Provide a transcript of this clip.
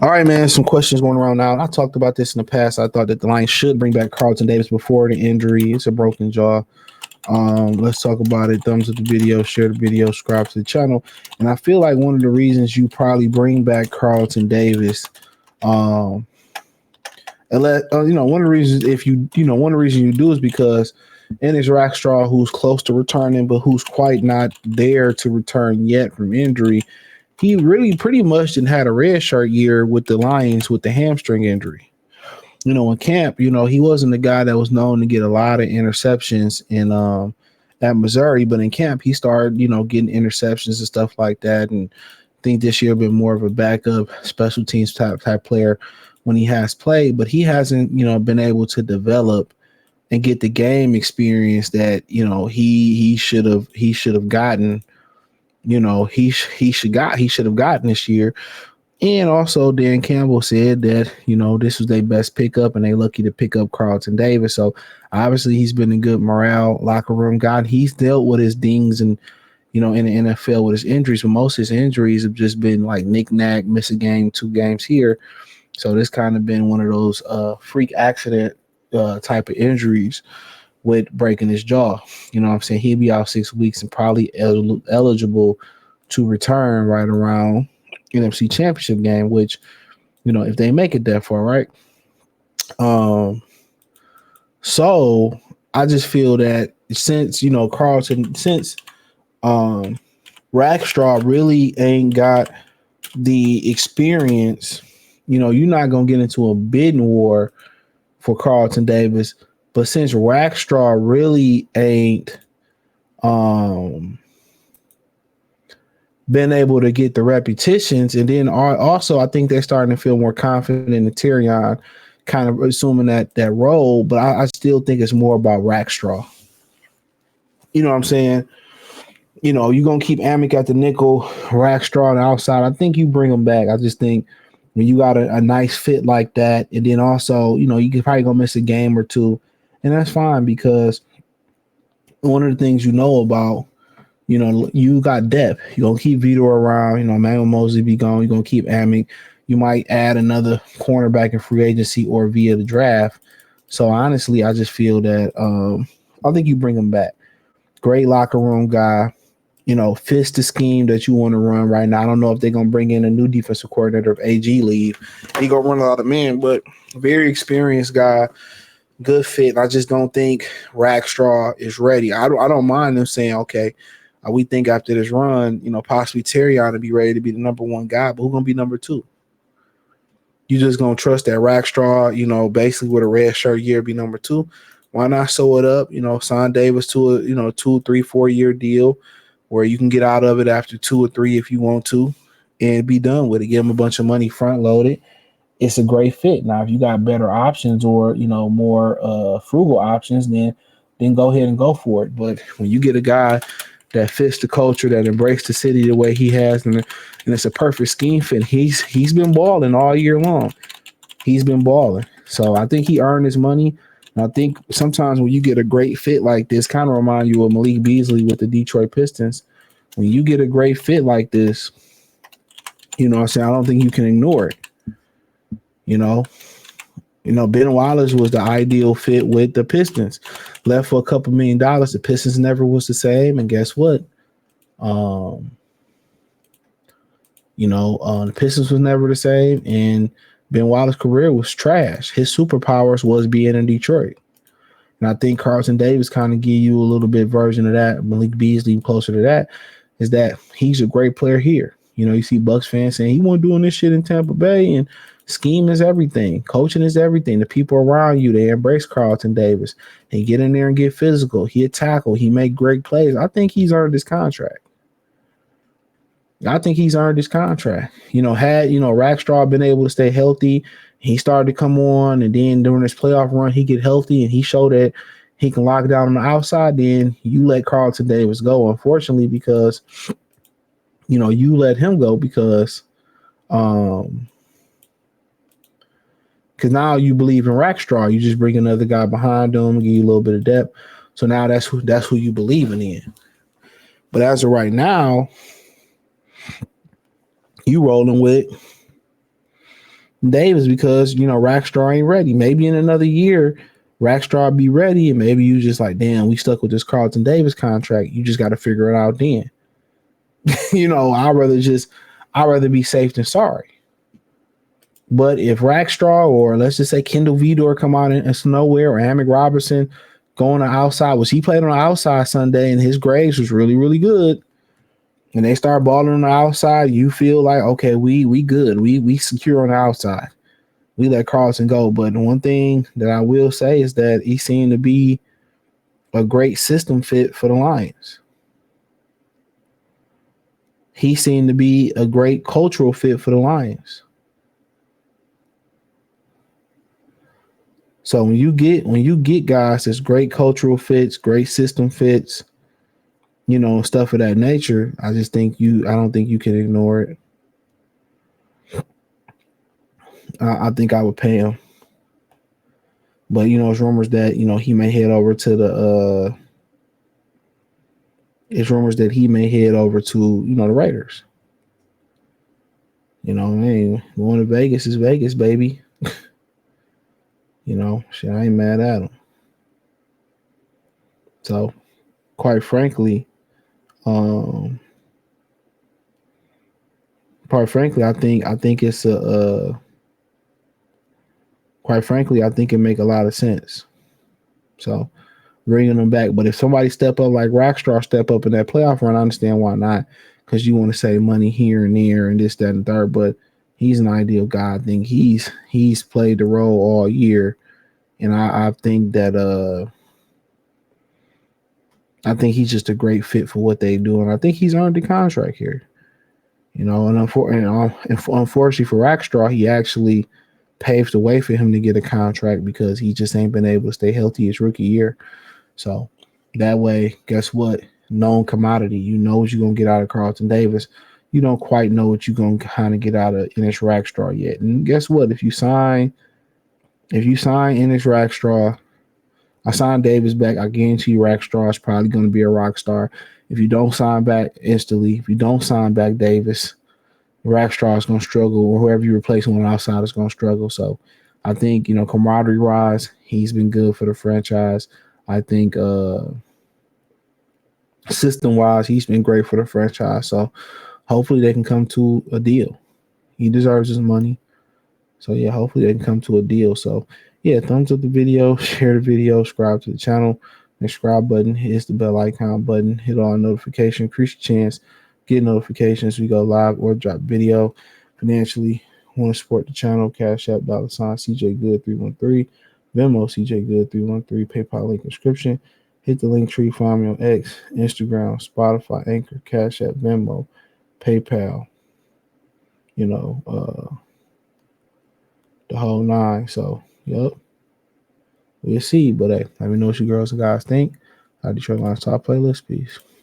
All right, man. Some questions going around now. I talked about this in the past. I thought that the Lions should bring back Carlton Davis before the injury. It's a broken jaw. Let's talk about it. Thumbs up the video, share the video, subscribe to the channel. And I feel like one of the reasons you probably bring back Carlton Davis, um, one of the reasons one of the reasons you do is because Ennis Rackstraw, who's close to returning, but who's quite not there to return yet from injury, he really pretty much didn't had a red shirt year with the Lions with the hamstring injury. In camp, he wasn't the guy that was known to get a lot of interceptions in at Missouri, but in camp he started, getting interceptions and stuff like that. And I think this year been more of a backup special teams type player when he has played, but he hasn't, been able to develop and get the game experience that, he should have gotten. He should have gotten this year. And also, Dan Campbell said that, this was their best pickup and they lucky to pick up Carlton Davis. So obviously he's been a good morale locker room guy. He's dealt with his dings and, in the NFL with his injuries, but most of his injuries have just been like knick-knack, miss a game, 2 games here. So this kind of been one of those freak accident type of injuries with breaking his jaw. You know what I'm saying? He'll be out 6 weeks and probably eligible to return right around NFC Championship game, which, if they make it that far, right? So I just feel that since, Carlton, since Rackstraw really ain't got the experience, you're not going to get into a bidding war for Carlton Davis. But since Rackstraw really ain't been able to get the repetitions, and then also I think they're starting to feel more confident in the Tyrion kind of assuming that role. But I still think it's more about Rackstraw. You know what I'm saying? You're going to keep Amick at the nickel, Rackstraw on the outside. I think you bring him back. I just think when you got a nice fit like that, and then also, you could probably go miss a game or two, and that's fine because one of the things about, you got depth. You're going to keep Vito around. Emmanuel Mosley be gone. You're going to keep Amick. You might add another cornerback in free agency or via the draft. So, honestly, I just feel that I think you bring him back. Great locker room guy. Fits the scheme that you want to run right now. I don't know if they're going to bring in a new defensive coordinator if AG leave. He going to run a lot of men, but very experienced guy. Good fit. I just don't think Rackstraw is ready. I don't mind them saying, okay, we think after this run, possibly Terrion to be ready to be the number 1 guy, but who's going to be number 2? You just going to trust that Rackstraw, basically with a red shirt year be number 2. Why not sew it up, sign Davis to a, 2, 3, 4 year deal where you can get out of it after 2 or 3 if you want to and be done with it. Give them a bunch of money front loaded. It's a great fit. Now, if you got better options or, more frugal options, then go ahead and go for it. But when you get a guy that fits the culture, that embraces the city the way he has, and it's a perfect scheme fit, he's been balling all year long. He's been balling. So I think he earned his money. And I think sometimes when you get a great fit like this, kind of remind you of Malik Beasley with the Detroit Pistons. When you get a great fit like this, I don't think you can ignore it. Ben Wallace was the ideal fit with the Pistons. Left for a couple $1 million. The Pistons never was the same. And guess what? The Pistons was never the same. And Ben Wallace's career was trash. His superpowers was being in Detroit. And I think Carlton Davis kind of give you a little bit version of that. Malik Beasley closer to that is that he's a great player here. You see Bucks fans saying he wasn't doing this shit in Tampa Bay, and scheme is everything. Coaching is everything. The people around you, they embrace Carlton Davis. They get in there and get physical. He a tackle. He make great plays. I think he's earned his contract. Had Rackstraw been able to stay healthy, he started to come on, and then during this playoff run, he get healthy and he showed that he can lock down on the outside, then you let Carlton Davis go, unfortunately, because you let him go because now you believe in Rackstraw. You just bring another guy behind him, give you a little bit of depth. So now that's who you believing in. But as of right now, you rolling with Davis because Rackstar ain't ready. Maybe in another year, Rackstar be ready, and maybe you just like, damn, we stuck with this Carlton Davis contract. You just got to figure it out then. I'd rather be safe than sorry. But if Rackstraw or let's just say Kendall Vidor come out in nowhere or Amick Robertson going on the outside, was he played on the outside Sunday and his grades was really, really good. And they start balling on the outside, you feel like, okay, we good. We secure on the outside. We let Carlton go. But one thing that I will say is that he seemed to be a great system fit for the Lions. He seemed to be a great cultural fit for the Lions. So when you get guys that's great cultural fits, great system fits, stuff of that nature, I don't think you can ignore it. I think I would pay him. But it's rumors that he may head over to the it's rumors that he may head over to the Raiders. Hey, going to Vegas is Vegas, baby. Shit, I ain't mad at him. So, quite frankly, I think it's quite frankly, I think it make a lot of sense. So, bringing them back. But if somebody step up like Rockstar step up in that playoff run, I understand why not. Because you want to save money here and there and this, that, and third. But he's an ideal guy. I think he's played the role all year. And I think that I think he's just a great fit for what they do. And I think he's earned the contract here. And unfortunately for Rockstar, he actually paved the way for him to get a contract because he just ain't been able to stay healthy his rookie year. So that way, guess what? Known commodity. You know what you're going to get out of Carlton Davis. You don't quite know what you're going to kind of get out of Ennis Rackstraw yet. And guess what? If you sign Ennis Rackstraw, I sign Davis back, I guarantee you Rackstraw is probably going to be a rock star. If you don't sign back instantly, if you don't sign back Davis, Rackstraw is going to struggle, or whoever you replace him on the outside is going to struggle. So I think, camaraderie wise, he's been good for the franchise. I think system wise, he's been great for the franchise. So hopefully they can come to a deal. He deserves his money. So yeah, hopefully they can come to a deal. So yeah, thumbs up the video, share the video, subscribe to the channel. The subscribe button, hit the bell icon button, hit all notifications, increase your chance, get notifications. We go live or drop video. Financially, want to support the channel, Cash App, $ CJ Good 313, Venmo CJ Good 313, PayPal link description. Hit the link tree, find me on X, Instagram, Spotify, Anchor, Cash App, Venmo, PayPal, the whole nine. So, yep. We'll see. But hey, let me know what you girls and guys think. Detroit Lions top playlist. Peace.